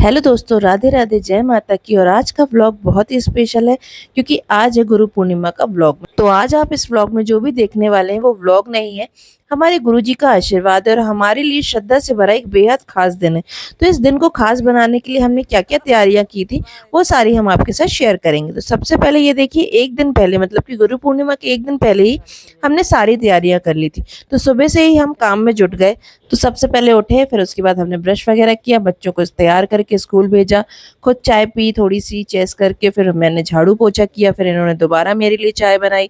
Hello दोस्तों, राधे राधे, जय माता की। और आज का व्लॉग बहुत ही स्पेशल है क्योंकि आज है गुरु पूर्णिमा का व्लॉग। तो आज आप इस व्लॉग में जो भी देखने वाले हैं वो व्लॉग नहीं है, हमारे गुरुजी का आशीर्वाद है और हमारे लिए श्रद्धा से भरा एक बेहद खास दिन है। तो इस दिन को खास बनाने के लिए हमने क्या क्या तैयारियां की थी वो सारी हम आपके साथ शेयर करेंगे। तो सबसे पहले ये देखिए, एक दिन पहले मतलब कि गुरु पूर्णिमा के एक दिन पहले ही हमने सारी तैयारियां कर ली थी। तो सुबह से ही हम काम में जुट गए। तो सबसे पहले उठे, फिर उसके बाद हमने ब्रश वगैरह किया, बच्चों को तैयार करके स्कूल भेजा, खुद चाय पी, थोड़ी सी चेस करके फिर मैंने झाड़ू पोछा किया, फिर इन्होंने दोबारा मेरे लिए चाय बनाई।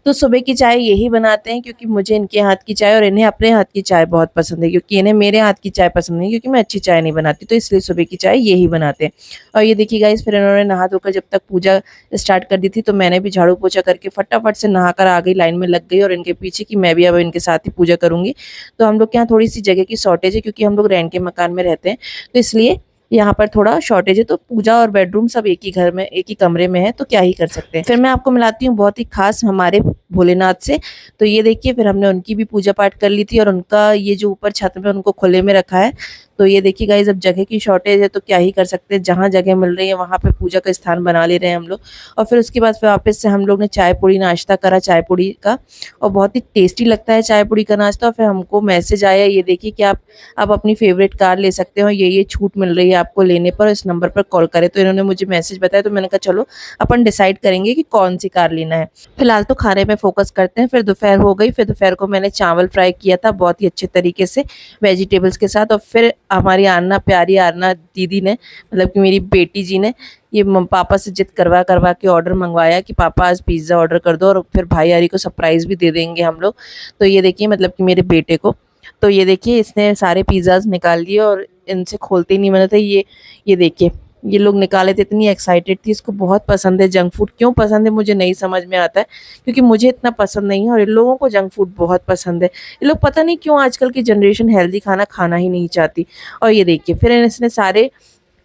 तो सुबह की चाय यही बनाते हैं क्योंकि मुझे इनके हाथ की चाय और इन्हें अपने हाथ की चाय बहुत पसंद है, क्योंकि इन्हें मेरे हाथ की चाय पसंद नहीं, क्योंकि मैं अच्छी चाय नहीं बनाती, तो इसलिए सुबह की चाय यही बनाते हैं। और ये देखिए गाइस, फिर इन्होंने नहा धोकर जब तक पूजा स्टार्ट कर दी थी तो मैंने भी झाड़ू पोछा करके फटाफट से नहाकर आ गई, लाइन में लग गई और इनके पीछे कि मैं भी अब इनके साथ ही पूजा करूंगी। तो हम लोग के यहाँ थोड़ी सी जगह की शॉर्टेज है क्योंकि हम लोग रेंट के मकान में रहते हैं, तो इसलिए यहाँ पर थोड़ा शॉर्टेज है। तो पूजा और बेडरूम सब एक ही घर में, एक ही कमरे में है, तो क्या ही कर सकते हैं। फिर मैं आपको मिलाती हूँ बहुत ही खास हमारे भोलेनाथ से। तो ये देखिए, फिर हमने उनकी भी पूजा पाठ कर ली थी और उनका ये जो ऊपर छत में उनको खुले में रखा है। तो ये देखिए गाइस, अब जगह की शॉर्टेज है तो क्या ही कर सकते हैं, जहाँ जगह मिल रही है वहाँ पे पूजा का स्थान बना ले रहे हैं हम लोग। और फिर उसके बाद फिर वापस से हम लोग ने चाय पूड़ी नाश्ता करा, चाय पूड़ी का, और बहुत ही टेस्टी लगता है चाय पूड़ी का नाश्ता। और फिर हमको मैसेज आया, ये देखिए कि आप अपनी फेवरेट कार ले सकते हो, ये छूट मिल रही है आपको लेने पर, इस नंबर पर कॉल करें। तो इन्होंने मुझे मैसेज बताया, तो मैंने कहा चलो अपन डिसाइड करेंगे कि कौन सी कार लेना है। फिलहाल तो खाने में फोकस करते हैं। फिर दोपहर हो गई, फिर दोपहर को मैंने चावल फ्राई किया था बहुत ही अच्छे तरीके से वेजिटेबल्स के साथ। और फिर हमारी आरना, प्यारी आरना दीदी ने, मतलब कि मेरी बेटी जी ने, ये पापा से जिद करवा करवा के ऑर्डर मंगवाया कि पापा आज पिज़्ज़ा ऑर्डर कर दो और फिर भाई यारी को सरप्राइज़ भी दे देंगे हम लोग। तो ये देखिए, मतलब कि मेरे बेटे को, तो ये देखिए इसने सारे पिज़्ज़ाज़ निकाल दिए और इनसे खोलते ही नहीं बने थे। ये देखिए, ये लोग निकाले थे, इतनी एक्साइटेड थी। इसको बहुत पसंद है जंक फूड, क्यों पसंद है मुझे नहीं समझ में आता है, क्योंकि मुझे इतना पसंद नहीं है और इन लोगों को जंक फूड बहुत पसंद है। ये लोग पता नहीं क्यों आजकल की जनरेशन हेल्दी खाना खाना ही नहीं चाहती। और ये देखिए, फिर इसने सारे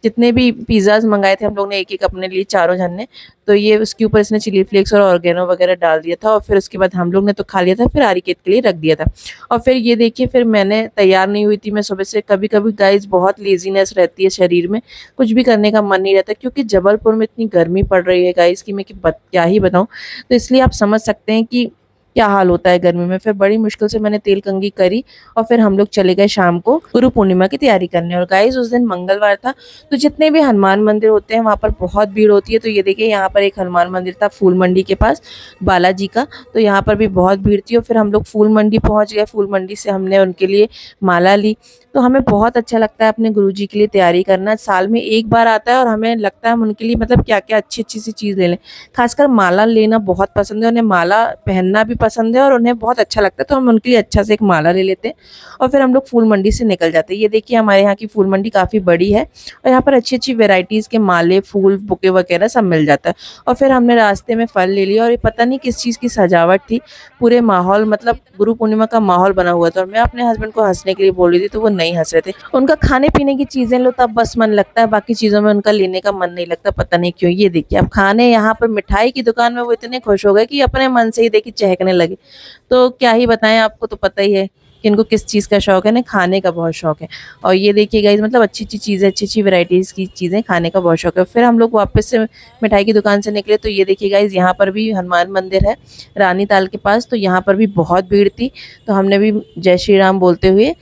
जितने भी पिज़्ज़ाज़ मंगाए थे हम लोग ने, एक एक अपने लिए चारों जन ने, तो ये उसके ऊपर इसने चिली फ्लेक्स और ऑर्गेनो वगैरह डाल दिया था। और फिर उसके बाद हम लोग ने तो खा लिया था, फिर आरिकेत के लिए रख दिया था। और फिर ये देखिए, फिर मैंने तैयार नहीं हुई थी मैं सुबह से। कभी कभी गाइस बहुत लेजीनेस रहती है शरीर में, कुछ भी करने का मन नहीं रहता, क्योंकि जबलपुर में इतनी गर्मी पड़ रही है गाइस कि मैं क्या ही बताऊँ। तो इसलिए आप समझ सकते हैं कि क्या हाल होता है गर्मी में। फिर बड़ी मुश्किल से मैंने तेल कंघी करी और फिर हम लोग चले गए शाम को गुरु पूर्णिमा की तैयारी करने। और गाइस उस दिन मंगलवार था, तो जितने भी हनुमान मंदिर होते हैं वहाँ पर बहुत भीड़ होती है। तो ये देखिए, यहाँ पर एक हनुमान मंदिर था फूल मंडी के पास, बालाजी का, तो यहाँ पर भी बहुत भीड़ थी। और फिर हम लोग फूल मंडी पहुँच गए। फूल मंडी से हमने उनके लिए माला ली। तो हमें बहुत अच्छा लगता है अपने गुरुजी के लिए तैयारी करना, साल में एक बार आता है और हमें लगता है हम उनके लिए मतलब क्या क्या अच्छी अच्छी सी चीज़ ले लें। खासकर माला लेना बहुत पसंद है, उन्हें माला पहनना भी पसंद है और उन्हें बहुत अच्छा लगता है, तो हम उनके लिए अच्छा से एक माला ले लेते हैं और फिर हम लोग फूल मंडी से निकल जाते हैं। ये देखिए, हमारे यहाँ की फूल मंडी काफ़ी बड़ी है और यहाँ पर अच्छी अच्छी वेराइटीज़ के माले, फूल, बुके वगैरह सब मिल जाता है। और फिर हमने रास्ते में फल ले लिया और ये पता नहीं किस चीज़ की सजावट थी, पूरे माहौल मतलब गुरु पूर्णिमा का माहौल बना हुआ था। और मैं अपने हस्बैंड को हंसने के लिए बोल रही थी तो वो नहीं हंस रहे थे। उनका खाने पीने की चीज़ें लो तब बस मन लगता है, बाकी चीज़ों में उनका लेने का मन नहीं लगता, पता नहीं क्यों। ये देखिए, अब खाने यहाँ पर मिठाई की दुकान में वो इतने खुश हो गए कि अपने मन से ही देखिए चहकने लगे। तो क्या ही बताएं, आपको तो पता ही है कि इनको किस चीज़ का शौक है, ना खाने का बहुत शौक है। और ये देखिए गाइस, मतलब अच्छी अच्छी चीज़ें, अच्छी अच्छी वैरायटीज़ की चीज़ें खाने का बहुत शौक है। फिर हम लोग वापस से मिठाई की दुकान से निकले। तो ये देखिए गाइस, यहाँ पर भी हनुमान मंदिर है रानी ताल के पास, तो यहाँ पर भी बहुत भीड़ थी। तो हमने भी जय श्री राम बोलते हुए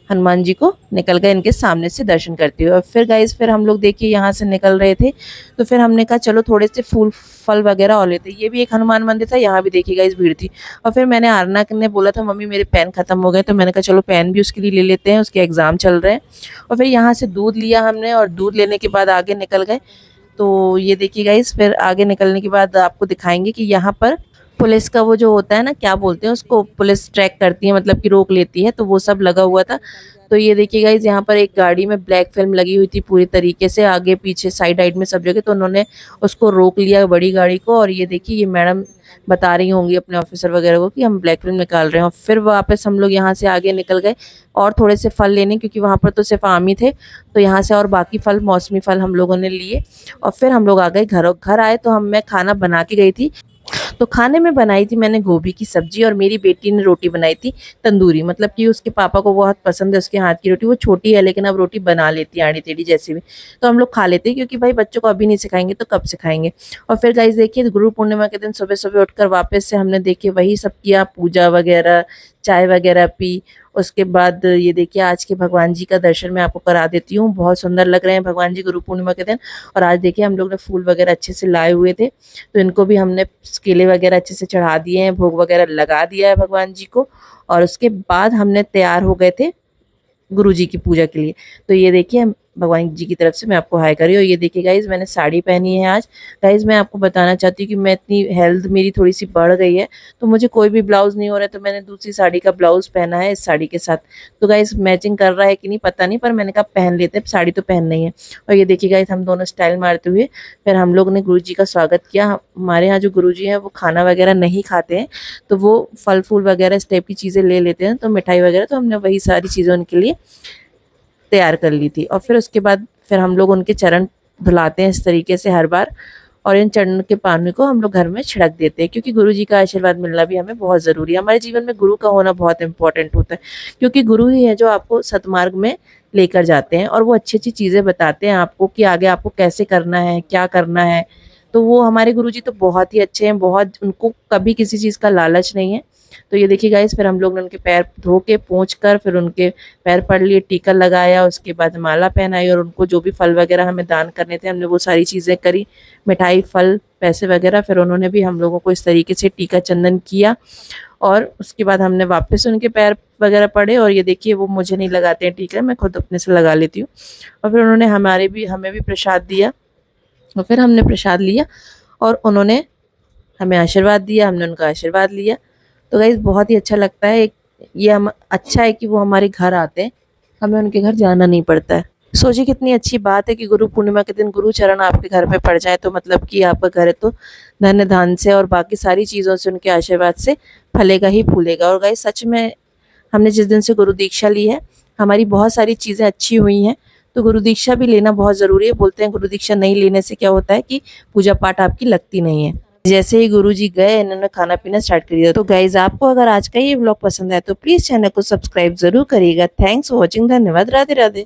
हनुमान जी को निकल गए इनके सामने से दर्शन करते हुए। और फिर गाइस, फिर हम लोग देखिए यहाँ से निकल रहे थे, तो फिर हमने कहा चलो थोड़े से फूल फल वगैरह और लेते। ये भी एक हनुमान मंदिर था, यहाँ भी देखिए गाइस भीड़ थी। और फिर मैंने आरना ने बोला था मम्मी मेरे पेन खत्म हो गए, तो मैंने कहा चलो पेन भी उसके लिए ले लेते हैं, उसके एग्जाम चल रहे हैं। और फिर यहाँ से दूध लिया हमने और दूध लेने के बाद आगे निकल गए। तो ये देखिए गाइस, फिर आगे निकलने के बाद आपको दिखाएंगे कि यहाँ पर पुलिस का वो जो होता है ना, क्या बोलते हैं उसको, पुलिस ट्रैक करती है, मतलब कि रोक लेती है, तो वो सब लगा हुआ था। तो ये देखिए गाइस, यहाँ पर एक गाड़ी में ब्लैक फिल्म लगी हुई थी पूरी तरीके से, आगे पीछे साइड साइड में सब जगह, तो उन्होंने उसको रोक लिया बड़ी गाड़ी को। और ये देखिए, ये मैडम बता रही होंगी अपने ऑफिसर वगैरह को कि हम ब्लैक फिल्म निकाल रहे हैं। और फिर वापस हम लोग यहाँ से आगे निकल गए और थोड़े से फल लेने, क्योंकि वहाँ पर तो सिर्फ आम ही थे, तो यहाँ से और बाकी फल, मौसमी फल हम लोगों ने लिए। और फिर हम लोग आ गए घर आए तो मैं खाना बना के गई थी, तो खाने में बनाई थी मैंने गोभी की सब्जी और मेरी बेटी ने रोटी बनाई थी तंदूरी, मतलब कि उसके पापा को बहुत पसंद है उसके हाथ की रोटी। वो छोटी है लेकिन अब रोटी बना लेती है आड़ी टेढ़ी जैसी भी, तो हम लोग खा लेते हैं क्योंकि भाई बच्चों को अभी नहीं सिखाएंगे तो कब सिखाएंगे। और फिर गाइस देखिए गुरु पूर्णिमा के दिन सुबह सुबह उठकर वापस से हमने देखिए वही सब किया, पूजा वगैरह, चाय वगैरह पी। उसके बाद ये देखिए आज के भगवान जी का दर्शन मैं आपको करा देती हूँ, बहुत सुंदर लग रहे हैं भगवान जी गुरु पूर्णिमा के दिन। और आज देखिए हम लोग ने फूल वगैरह अच्छे से लाए हुए थे, तो इनको भी हमने केले वगैरह अच्छे से चढ़ा दिए हैं, भोग वगैरह लगा दिया है भगवान जी को। और उसके बाद हमने तैयार हो गए थे गुरु जी की पूजा के लिए। तो ये देखिए भगवान जी की तरफ से मैं आपको हाय कर रही हूँ। और ये देखिए गाइज मैंने साड़ी पहनी है आज। गाइज मैं आपको बताना चाहती हूँ कि मैं इतनी हेल्थ मेरी थोड़ी सी बढ़ गई है, तो मुझे कोई भी ब्लाउज नहीं हो रहा है, तो मैंने दूसरी साड़ी का ब्लाउज पहना है इस साड़ी के साथ। तो गाइज मैचिंग कर रहा है कि नहीं पता नहीं, पर मैंने कहा पहन लेते हैं, साड़ी तो पहनना ही है। और ये देखिए गाइज हम दोनों स्टाइल मारते हुए फिर हम लोग ने गुरु जी का स्वागत किया। हमारे यहाँ जो गुरु जी हैं वो खाना वगैरह नहीं खाते हैं, तो वो फल फूल वगैरह इस टाइप की चीज़ें ले लेते हैं, तो मिठाई वगैरह, तो हमने वही सारी चीज़ें उनके लिए तैयार कर ली थी। और फिर उसके बाद फिर हम लोग उनके चरण धुलाते हैं इस तरीके से हर बार, और इन चरण के पानी को हम लोग घर में छिड़क देते हैं, क्योंकि गुरु जी का आशीर्वाद मिलना भी हमें बहुत ज़रूरी है। हमारे जीवन में गुरु का होना बहुत इंपॉर्टेंट होता है, क्योंकि गुरु ही है जो आपको सतमार्ग में लेकर जाते हैं और वो अच्छी अच्छी चीज़ें बताते हैं आपको कि आगे आपको कैसे करना है, क्या करना है। तो वो हमारे गुरु जी तो बहुत ही अच्छे हैं, बहुत, उनको कभी किसी चीज़ का लालच नहीं है। तो ये देखिए गाइस फिर हम लोग ने उनके पैर धो के पोंछ कर फिर उनके पैर पड़ लिए, टीका लगाया, उसके बाद माला पहनाई और उनको जो भी फल वगैरह हमें दान करने थे हमने वो सारी चीज़ें करी, मिठाई, फल, पैसे वगैरह। फिर उन्होंने भी हम लोगों को इस तरीके से टीका चंदन किया और उसके बाद हमने वापस उनके पैर वगैरह पड़े। और ये देखिए वो मुझे नहीं लगाते हैं टीका, मैं खुद अपने से लगा लेती हूँ। और फिर उन्होंने हमें भी प्रसाद दिया और फिर हमने प्रसाद लिया और उन्होंने हमें आशीर्वाद दिया, हमने उनका आशीर्वाद लिया। तो गाइस बहुत ही अच्छा लगता है। ये हम अच्छा है कि वो हमारे घर आते हैं, हमें उनके घर जाना नहीं पड़ता है। सोचिए कितनी अच्छी बात है कि गुरु पूर्णिमा के दिन गुरु चरण आपके घर पे पड़ जाए, तो मतलब कि आपका घर है तो धन्य धान से और बाकी सारी चीज़ों से, उनके आशीर्वाद से फलेगा ही फूलेगा। और गाइस सच में हमने जिस दिन से गुरु दीक्षा ली है हमारी बहुत सारी चीज़ें अच्छी हुई हैं, तो गुरु दीक्षा भी लेना बहुत ज़रूरी है। बोलते हैं गुरु दीक्षा नहीं लेने से क्या होता है कि पूजा पाठ आपकी लगती नहीं है। जैसे ही गुरु जी गए इन्होंने खाना पीना स्टार्ट कर दिया। तो गाइज आपको अगर आज का ये व्लॉग पसंद आए तो प्लीज़ चैनल को सब्सक्राइब जरूर करिएगा। थैंक्स फॉर वॉचिंग, धन्यवाद, राधे राधे।